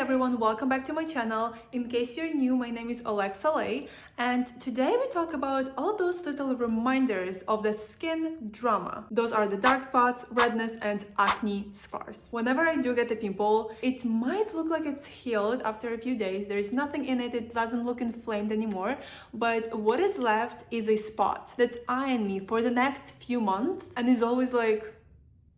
everyone, welcome back to my channel. In case you're new, my name is Alexa Lay, and today we talk about all those little reminders of the skin drama. Those are the dark spots, redness, and acne scars. Whenever I do get a pimple, it might look like it's healed after a few days. There is nothing in it, it doesn't look inflamed anymore, but what is left is a spot that's eyeing me for the next few months and is always like,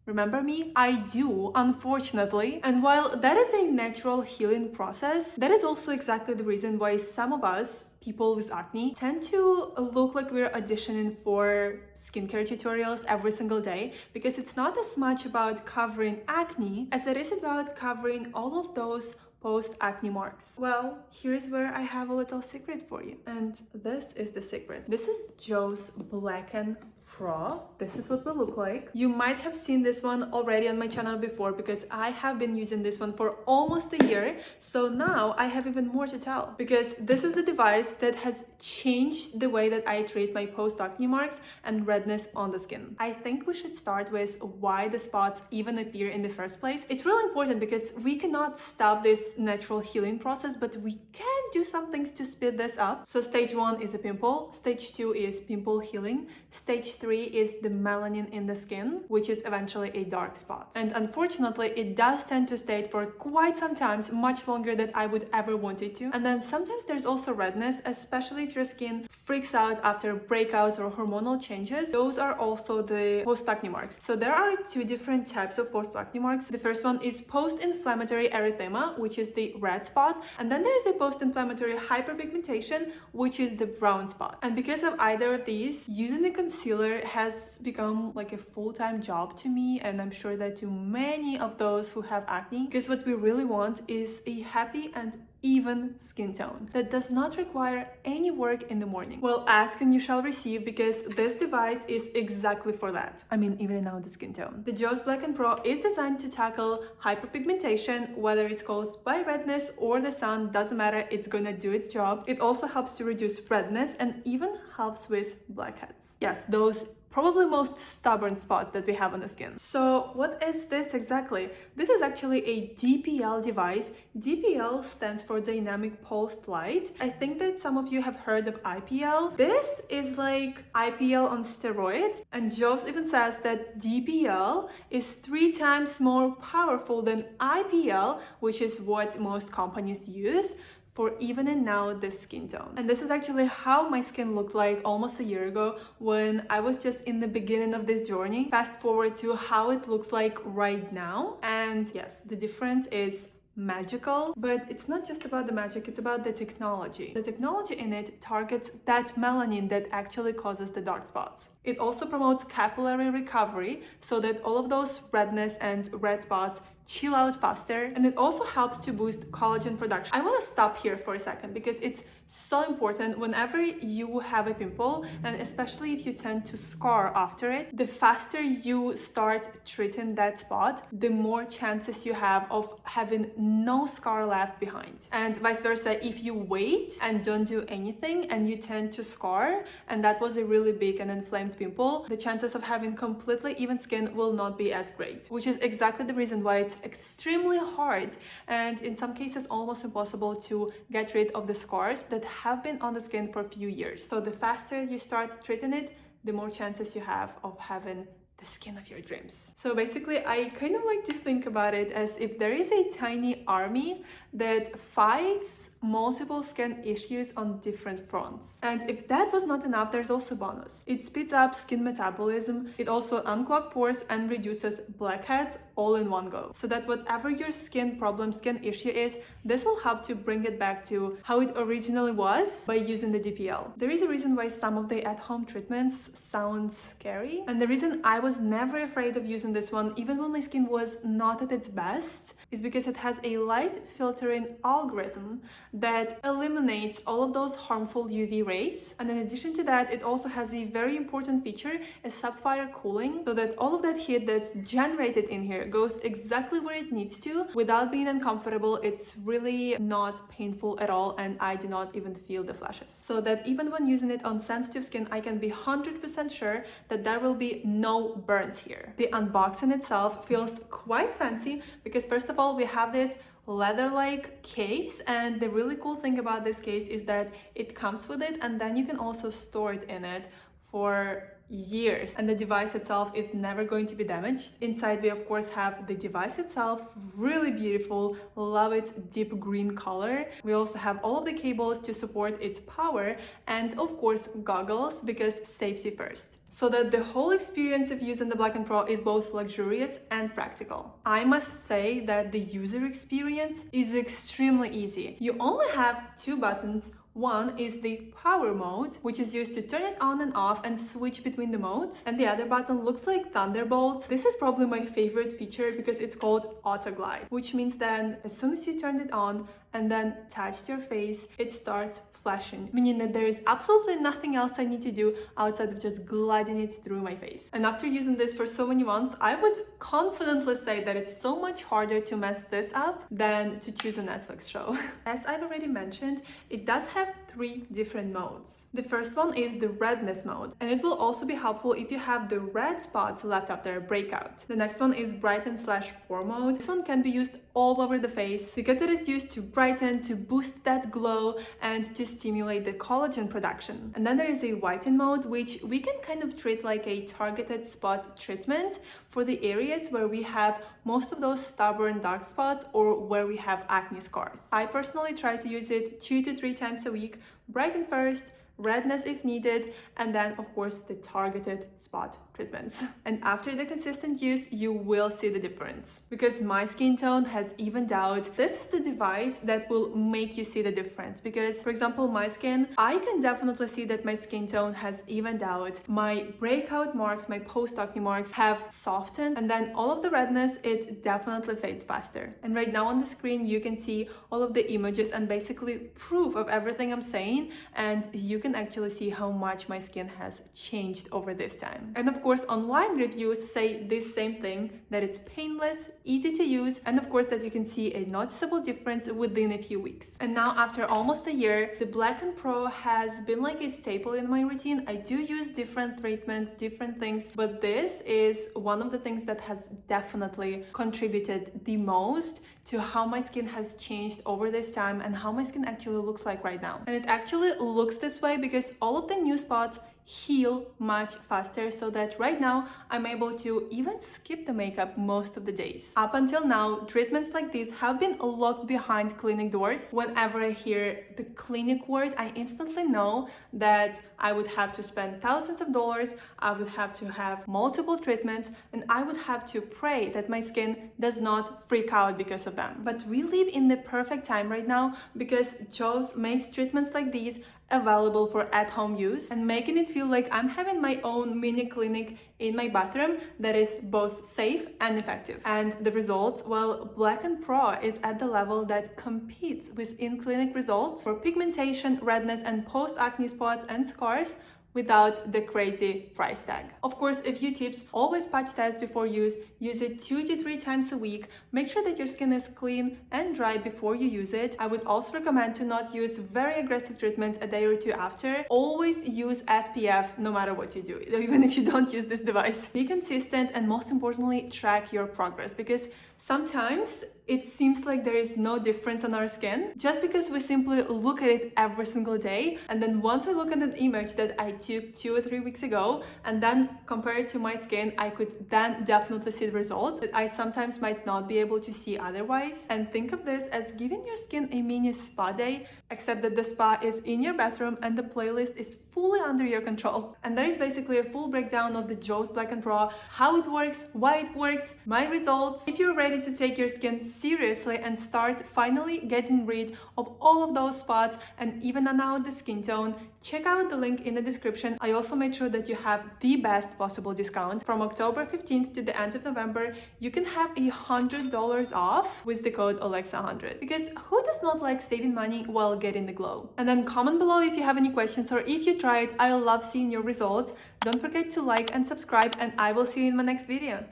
remember me? I do, unfortunately. And while that is a natural healing process, that is also exactly the reason why some of us, people with acne, tend to look like we're auditioning for skincare tutorials every single day, because it's not as much about covering acne as it is about covering all of those post-acne marks. Well, here's where I have a little secret for you. And this is the secret. This is JOVS Blacken Pro. This is what we look like. You might have seen this one already on my channel before because I have been using this one for almost a year. So now I have even more to tell, because this is the device that has changed the way that I treat my post-acne marks and redness on the skin. I think we should start with why the spots even appear in the first place. It's really important because we cannot stop this natural healing process, but we can do some things to speed this up. So stage 1 is a pimple, stage 2 is pimple healing, stage 3 is the melanin in the skin, which is eventually a dark spot. And unfortunately, it does tend to stay for quite some time, much longer than I would ever want it to. And then sometimes there's also redness, especially if your skin freaks out after breakouts or hormonal changes. Those are also the post-acne marks. So there are two different types of post-acne marks. The first one is post-inflammatory erythema, which is the red spot. And then there is a post-inflammatory hyperpigmentation, which is the brown spot. And because of either of these, using a concealer has become like a full-time job to me, and I'm sure that to many of those who have acne, because what we really want is a happy and even skin tone that does not require any work in the morning. Well, ask and you shall receive, because this device is exactly for that. I mean, even out the skin tone. The JOVS Blacken Pro is designed to tackle hyperpigmentation, whether it's caused by redness or the sun, doesn't matter, it's gonna do its job. It also helps to reduce redness and even helps with blackheads. Yes, those probably most stubborn spots that we have on the skin. So what is this exactly? This is actually a DPL device. DPL stands for dynamic pulsed light. I think that some of you have heard of IPL. This is like IPL on steroids, and JOVS even says that DPL is 3 times more powerful than IPL, which is what most companies use for evening out the skin tone. And this is actually how my skin looked like almost a year ago when I was just in the beginning of this journey. Fast forward to how it looks like right now. And yes, the difference is magical, but it's not just about the magic, it's about the technology. The technology in it targets that melanin that actually causes the dark spots. It also promotes capillary recovery so that all of those redness and red spots chill out faster, and it also helps to boost collagen production. I want to stop here for a second because it's so important whenever you have a pimple, and especially if you tend to scar after it. The faster you start treating that spot, the more chances you have of having no scar left behind. And vice versa, if you wait and don't do anything and you tend to scar, and that was a really big and inflamed pimple, the chances of having completely even skin will not be as great, which is exactly the reason why it's extremely hard and in some cases almost impossible to get rid of the scars that have been on the skin for a few years. So the faster you start treating it, the more chances you have of having the skin of your dreams. So basically, I kind of like to think about it as if there is a tiny army that fights multiple skin issues on different fronts. And if that was not enough, there's also bonus. It speeds up skin metabolism, it also unclogs pores and reduces blackheads all in one go. So that whatever your skin problem, skin issue is, this will help to bring it back to how it originally was by using the DPL. There is a reason why some of the at-home treatments sound scary, and the reason I was never afraid of using this one, even when my skin was not at its best, is because it has a light filtering algorithm that eliminates all of those harmful UV rays. And in addition to that, it also has a very important feature, a sub-fire cooling, so that all of that heat that's generated in here goes exactly where it needs to without being uncomfortable. It's really not painful at all, and I do not even feel the flashes. So that even when using it on sensitive skin, I can be 100% sure that there will be no burns here. The unboxing itself feels quite fancy because first of all, we have this leather-like case, and the really cool thing about this case is that it comes with it, and then you can also store it in it for years, and the device itself is never going to be damaged. Inside we of course have the device itself, really beautiful, love its deep green color. We also have all of the cables to support its power, and of course goggles, because safety first. So that the whole experience of using the Blacken Pro is both luxurious and practical. I must say that the user experience is extremely easy. You only have two buttons. One is the power mode, which is used to turn it on and off and switch between the modes. And the other button looks like thunderbolts. This is probably my favorite feature because it's called auto glide, which means then as soon as you turn it on and then touch your face, it starts flashing, meaning that there is absolutely nothing else I need to do outside of just gliding it through my face. And after using this for so many months, I would confidently say that it's so much harder to mess this up than to choose a Netflix show. As I've already mentioned, it does have three different modes. The first one is the redness mode, and it will also be helpful if you have the red spots left after a breakout. The next one is brighten/pore mode. This one can be used all over the face because it is used to brighten, to boost that glow, and to stimulate the collagen production. And then there is a whiten mode, which we can kind of treat like a targeted spot treatment for the areas where we have most of those stubborn dark spots or where we have acne scars. I personally try to use it 2 to 3 times a week. Brighten first, redness if needed, and then of course the targeted spot treatments. And after the consistent use, you will see the difference. Because my skin tone has evened out, this is the device that will make you see the difference. Because for example, my skin, I can definitely see that my skin tone has evened out. My breakout marks, my post-acne marks have softened, and then all of the redness, it definitely fades faster. And right now on the screen, you can see all of the images and basically proof of everything I'm saying, and you can actually see how much my skin has changed over this time. And of course, online reviews say this same thing, that it's painless, easy to use, and of course that you can see a noticeable difference within a few weeks. And now after almost a year, the Blacken Pro has been like a staple in my routine. I do use different treatments, different things, but this is one of the things that has definitely contributed the most to how my skin has changed over this time and how my skin actually looks like right now. And it actually looks this way because all of the new spots heal much faster, so that right now I'm able to even skip the makeup most of the days. Up until now, treatments like these have been locked behind clinic doors. Whenever I hear the clinic word, I instantly know that I would have to spend thousands of dollars, I would have to have multiple treatments, and I would have to pray that my skin does not freak out because of them. But we live in the perfect time right now because JOVS makes treatments like these available for at-home use and making it feel like I'm having my own mini clinic in my bathroom that is both safe and effective. And the results, well, Blacken Pro is at the level that competes with in-clinic results for pigmentation, redness, and post-acne spots and scars without the crazy price tag. Of course, a few tips: always patch test before use it 2 to 3 times a week, make sure that your skin is clean and dry before you use it. I would also recommend to not use very aggressive treatments a day or two after. Always use SPF no matter what you do, even if you don't use this device. Be consistent, and most importantly, track your progress, because sometimes it seems like there is no difference on our skin just because we simply look at it every single day, and then once I look at an image that I took 2 or 3 weeks ago and then compare it to my skin, I could then definitely see the results that I sometimes might not be able to see otherwise. And think of this as giving your skin a mini spa day, except that the spa is in your bathroom and the playlist is fully under your control. And there is basically a full breakdown of the JOVS Blacken Pro, how it works, why it works, my results. If you're ready to take your skin seriously and start finally getting rid of all of those spots and even out the skin tone, check out the link in the description. I also made sure that you have the best possible discount. From October 15th to the end of November, you can have $100 off with the code Alexa100, because who does not like saving money while getting the glow? And then comment below if you have any questions or if you tried. I love seeing your results. Don't forget to like and subscribe, and I will see you in my next video.